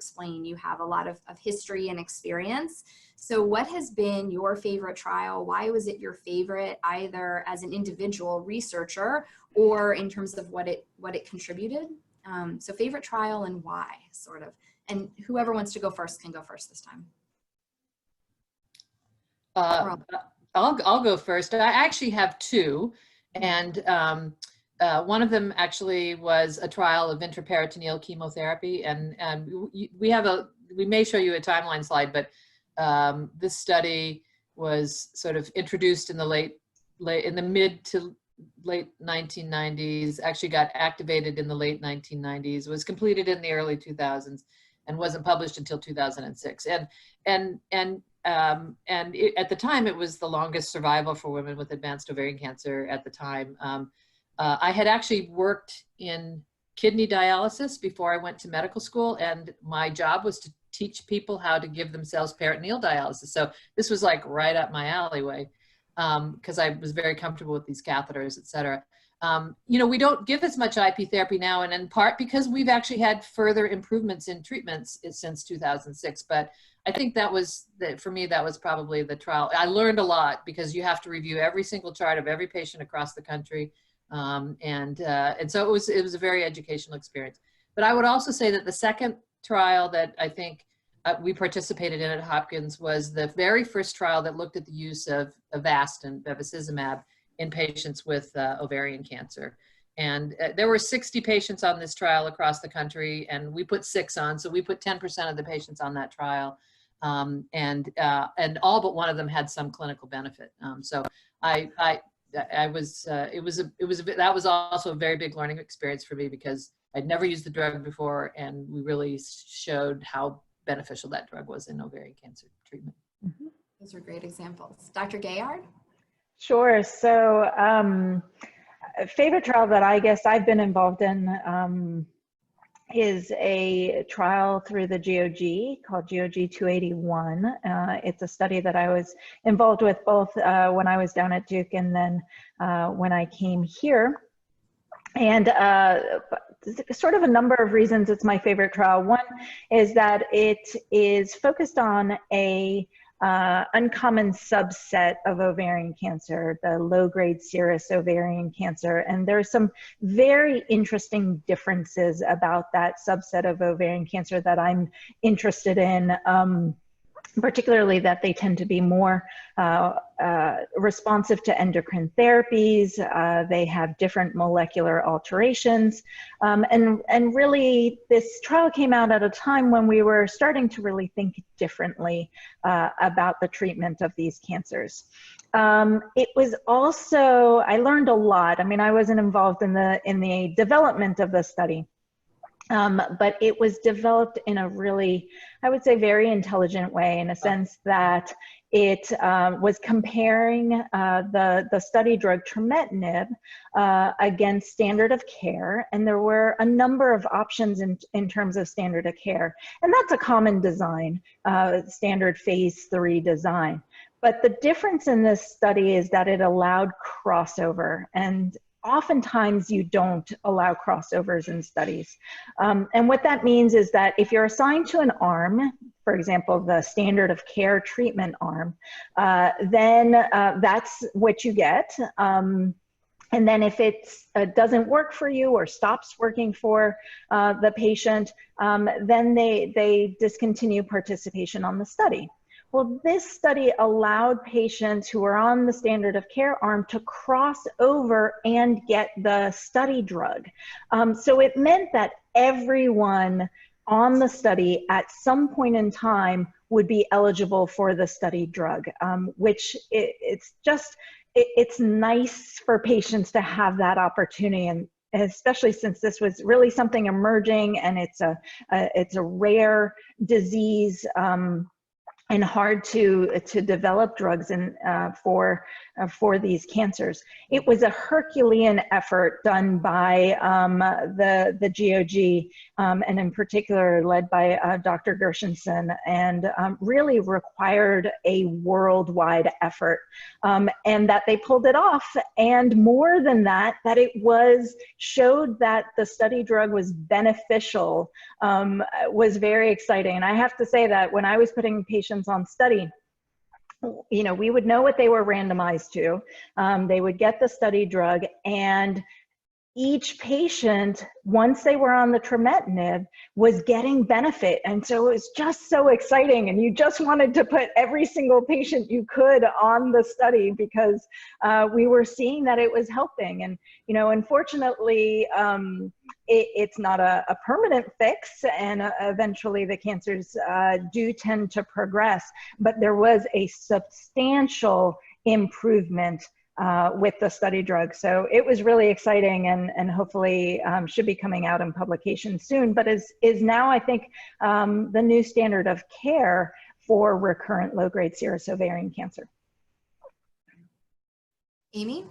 explain, you have a lot of history and experience. So what has been your favorite trial? Why was it your favorite, either as an individual researcher or in terms of what it contributed? So favorite trial and why, sort of. And whoever wants to go first can go first this time. I'll go first. I actually have two, and one of them actually was a trial of intraperitoneal chemotherapy, and we may show you a timeline slide, but this study was sort of introduced in the mid to late 1990s, actually got activated in the late 1990s, was completed in the early 2000s, and wasn't published until 2006. At the time, it was the longest survival for women with advanced ovarian cancer at the time. I had actually worked in kidney dialysis before I went to medical school, and my job was to teach people how to give themselves peritoneal dialysis. So this was like right up my alleyway, because I was very comfortable with these catheters, et cetera. You know, we don't give as much IP therapy now, and in part because we've actually had further improvements in treatments since 2006. But I think for me, that was probably the trial. I learned a lot because you have to review every single chart of every patient across the country. And so it was a very educational experience. But I would also say that the second trial that I think we participated in at Hopkins was the very first trial that looked at the use of Avastin, bevacizumab, in patients with ovarian cancer. And there were 60 patients on this trial across the country, and we put 6 on, so we put 10% of the patients on that trial. And all but one of them had some clinical benefit. So that was also a very big learning experience for me, because I'd never used the drug before, and we really showed how beneficial that drug was in ovarian cancer treatment. Mm-hmm. Those are great examples. Dr. Gaillard? Sure. So favorite trial that I guess I've been involved in is a trial through the GOG called GOG 281. It's a study that I was involved with both when I was down at Duke and then when I came here. And sort of a number of reasons it's my favorite trial. One is that it is focused on a uncommon subset of ovarian cancer, the low-grade serous ovarian cancer. And there are some very interesting differences about that subset of ovarian cancer that I'm interested in, particularly that they tend to be more responsive to endocrine therapies. They have different molecular alterations. And really, this trial came out at a time when we were starting to really think differently about the treatment of these cancers. It was also, I learned a lot. I mean, I wasn't involved in the development of the study. But it was developed in a really, I would say, very intelligent way, in a sense that it was comparing the study drug trametinib against standard of care. And there were a number of options in terms of standard of care. And that's a common design, standard phase 3 design. But the difference in this study is that it allowed crossover, and oftentimes you don't allow crossovers in studies. And what that means is that if you're assigned to an arm, for example, the standard of care treatment arm, then that's what you get. And then if it doesn't work for you or stops working for the patient, then they discontinue participation on the study. Well, this study allowed patients who were on the standard of care arm to cross over and get the study drug. So it meant that everyone on the study at some point in time would be eligible for the study drug, which it's nice for patients to have that opportunity, and especially since this was really something emerging and it's a rare disease. and hard to develop drugs for these cancers. It was a Herculean effort done by the GOG, and in particular led by Dr. Gershenson, and really required a worldwide effort, and that they pulled it off. And more than that, that it showed that the study drug was beneficial, was very exciting. And I have to say that when I was putting patients on study, you know, we would know what they were randomized to. They would get the study drug, and each patient, once they were on the trametinib, was getting benefit. And so it was just so exciting. And you just wanted to put every single patient you could on the study, because we were seeing that it was helping. And, you know, unfortunately, it's not a permanent fix, and eventually the cancers do tend to progress. But there was a substantial improvement with the study drug. So it was really exciting, and hopefully should be coming out in publication soon, but is now, I think, the new standard of care for recurrent low-grade serous ovarian cancer. Amy?